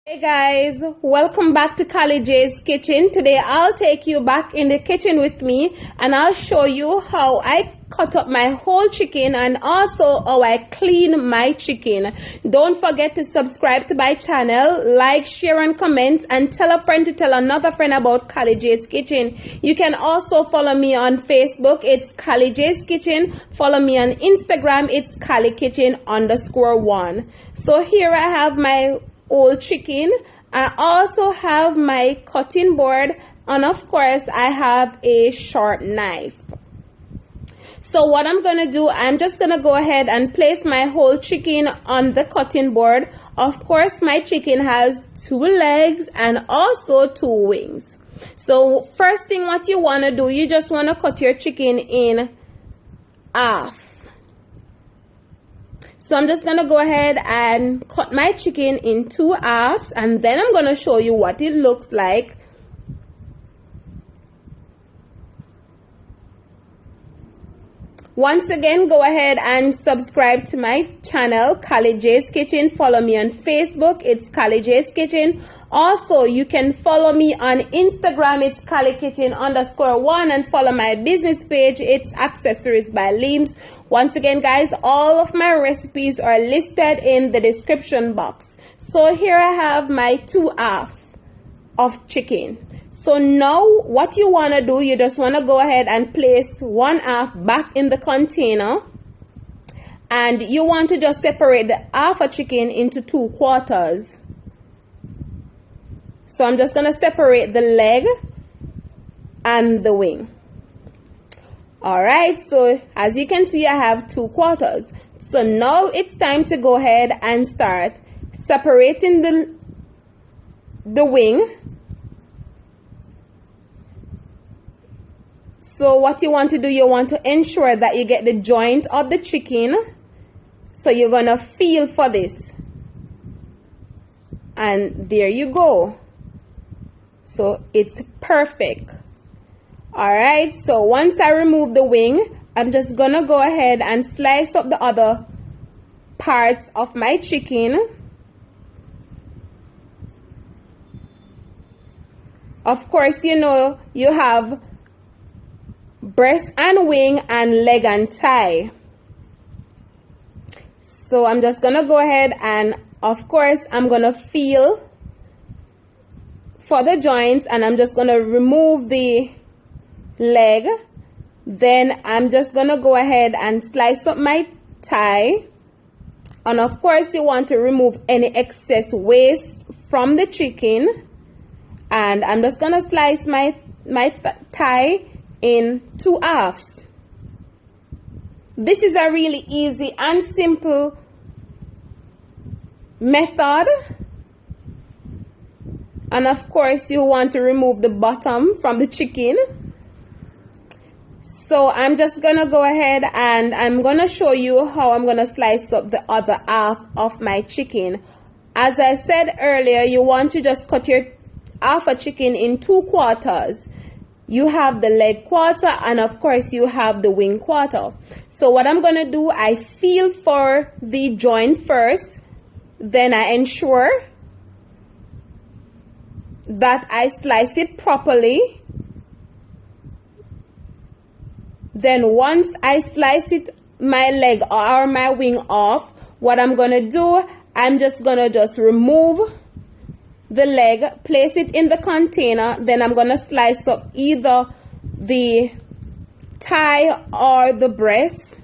Hey guys, welcome back to Kali J's Kitchen. Today I'll take you back in the kitchen with me and I'll show you how I cut up my whole chicken and also how I clean my chicken. Don't forget to subscribe to my channel, like, share and comment, and tell a friend to tell another friend about Kali J's Kitchen. You can also follow me on Facebook, it's Kali J's Kitchen. Follow me on Instagram, it's KaliKitchen_1. So here I have my old chicken. I also have my cutting board, and of course I have a sharp knife. So what I'm gonna do, I'm just gonna go ahead and place my whole chicken on the cutting board. Of course my chicken has 2 legs and also 2 wings. So first thing what you want to do, you just want to cut your chicken in half. So I'm just going to go ahead and cut my chicken in 2 halves, and then I'm going to show you what it looks like. Once again, go ahead and subscribe to my channel, Kali J's Kitchen. Follow me on Facebook, it's Kali J's Kitchen. Also, you can follow me on Instagram, it's KaliKitchen_1, and follow my business page, it's Accessories by Leams. Once again, guys, all of my recipes are listed in the description box. So here I have my 2 halves of chicken. So now what you want to do, you just want to go ahead and place 1 half back in the container, and you want to just separate the half of chicken into 2 quarters. So I'm just going to separate the leg and the wing. Alright, so as you can see I have 2 quarters. So now it's time to go ahead and start separating the wing. So what you want to do, you want to ensure that you get the joint of the chicken. So you're going to feel for this. And there you go. So it's perfect. Alright, so once I remove the wing, I'm just going to go ahead and slice up the other parts of my chicken. Of course, you know, you have breast and wing and leg and thigh. So I'm just gonna go ahead and of course I'm gonna feel for the joints, and I'm just gonna remove the leg. Then I'm just gonna go ahead and slice up my thigh, and of course you want to remove any excess waste from the chicken. And I'm just gonna slice my thigh in 2 halves. This is a really easy and simple method. And of course you want to remove the bottom from the chicken. So I'm just gonna go ahead and I'm gonna show you how I'm gonna slice up the other half of my chicken. As I said earlier, you want to just cut your half a chicken in 2 quarters. You have the leg quarter, and of course you have the wing quarter. So what I'm gonna do, I feel for the joint first, then I ensure that I slice it properly. Then once I slice it, my leg or my wing off, what I'm gonna do, I'm just gonna remove the leg, place it in the container. Then I'm gonna slice up either the thigh or the breast.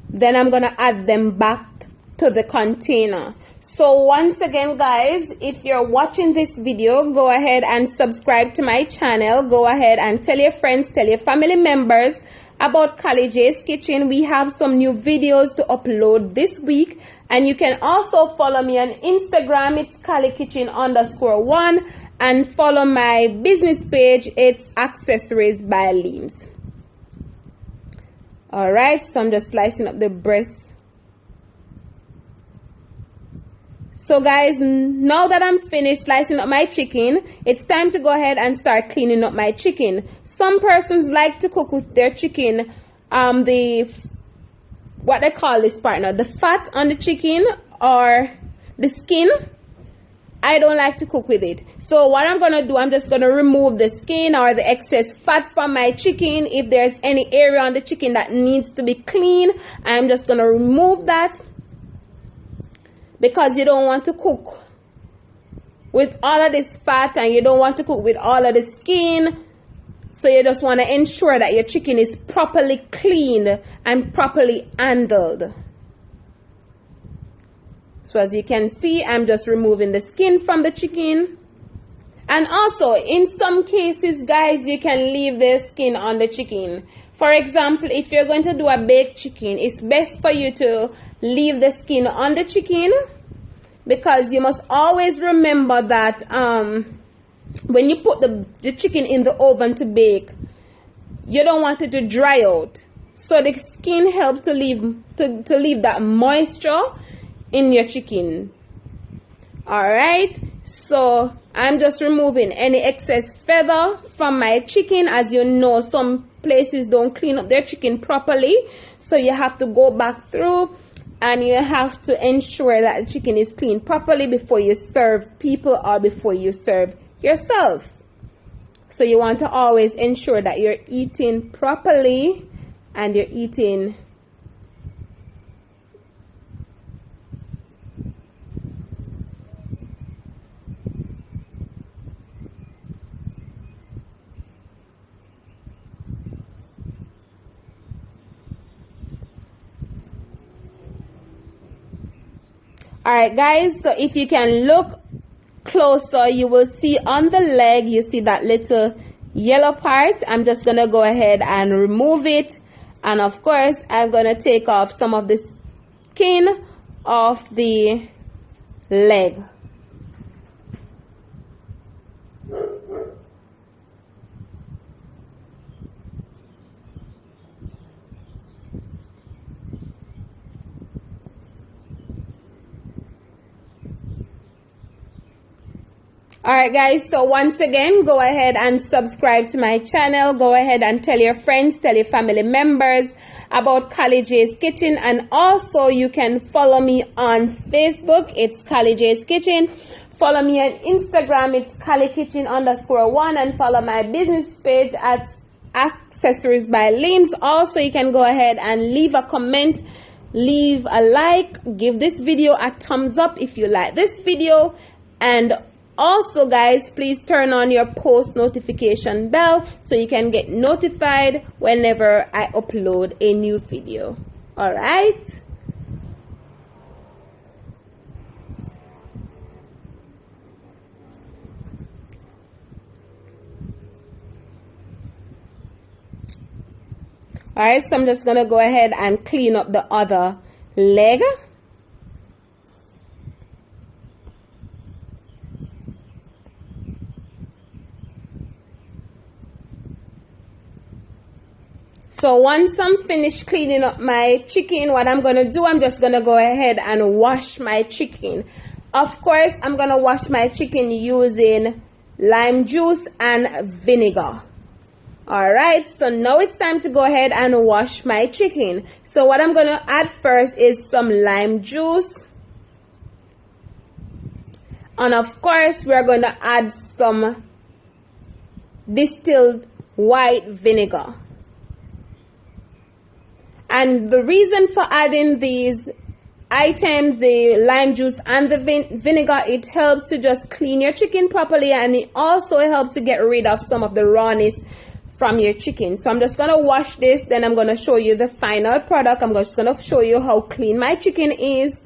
Then I'm gonna add them back to the container. So once again, guys, if you're watching this video, go ahead and subscribe to my channel. Go ahead and tell your friends, tell your family members about Kali J's Kitchen. We have some new videos to upload this week, and you can also follow me on Instagram, it's KaliKitchen_1, and follow my business page, it's Accessories by Leams. Alright, so I'm just slicing up the breast. So guys, now that I'm finished slicing up my chicken, it's time to go ahead and start cleaning up my chicken. Some persons like to cook with their chicken what they call this part now, the fat on the chicken or the skin. I don't like to cook with it. So what I'm going to do, I'm just going to remove the skin or the excess fat from my chicken. If there's any area on the chicken that needs to be clean, I'm just going to remove that, because you don't want to cook with all of this fat and you don't want to cook with all of the skin. So you just want to ensure that your chicken is properly cleaned and properly handled. So as you can see, I'm just removing the skin from the chicken. And also, in some cases, guys, you can leave the skin on the chicken. For example, if you're going to do a baked chicken, it's best for you to leave the skin on the chicken, because you must always remember that when you put the chicken in the oven to bake, you don't want it to dry out. So the skin helps to leave that moisture in your chicken. Alright, so I'm just removing any excess feather from my chicken. As you know, some places don't clean up their chicken properly, so you have to go back through and you have to ensure that the chicken is cleaned properly before you serve people or before you serve yourself. So you want to always ensure that you're eating properly and you're eating Alright guys, so if you can look closer, you will see on the leg, you see that little yellow part. I'm just going to go ahead and remove it. And of course, I'm going to take off some of the skin off the leg. Alright guys, so once again, go ahead and subscribe to my channel. Go ahead and tell your friends, tell your family members about Callie J's Kitchen. And also you can follow me on Facebook, it's Callie J's Kitchen. Follow me on Instagram, it's CallieKitchen_1, and follow my business page at Accessories by Limbs. Also, you can go ahead and leave a comment, leave a like, give this video a thumbs up if you like this video, and also guys, please turn on your post notification bell so you can get notified whenever I upload a new video. Alright? Alright, so I'm just gonna go ahead and clean up the other leg. So once I'm finished cleaning up my chicken, what I'm going to do, I'm just going to go ahead and wash my chicken. Of course, I'm going to wash my chicken using lime juice and vinegar. Alright, so now it's time to go ahead and wash my chicken. So what I'm going to add first is some lime juice. And of course, we're going to add some distilled white vinegar. And the reason for adding these items, the lime juice and the vinegar, it helps to just clean your chicken properly, and it also helps to get rid of some of the rawness from your chicken. So I'm just going to wash this, then I'm going to show you the final product. I'm just going to show you how clean my chicken is.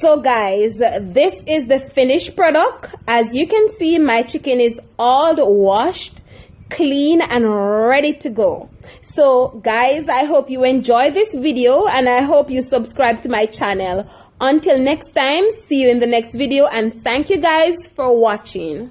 So guys, this is the finished product. As you can see, my chicken is all washed, clean, and ready to go. So guys, I hope you enjoyed this video, and I hope you subscribe to my channel. Until next time, see you in the next video, and thank you guys for watching.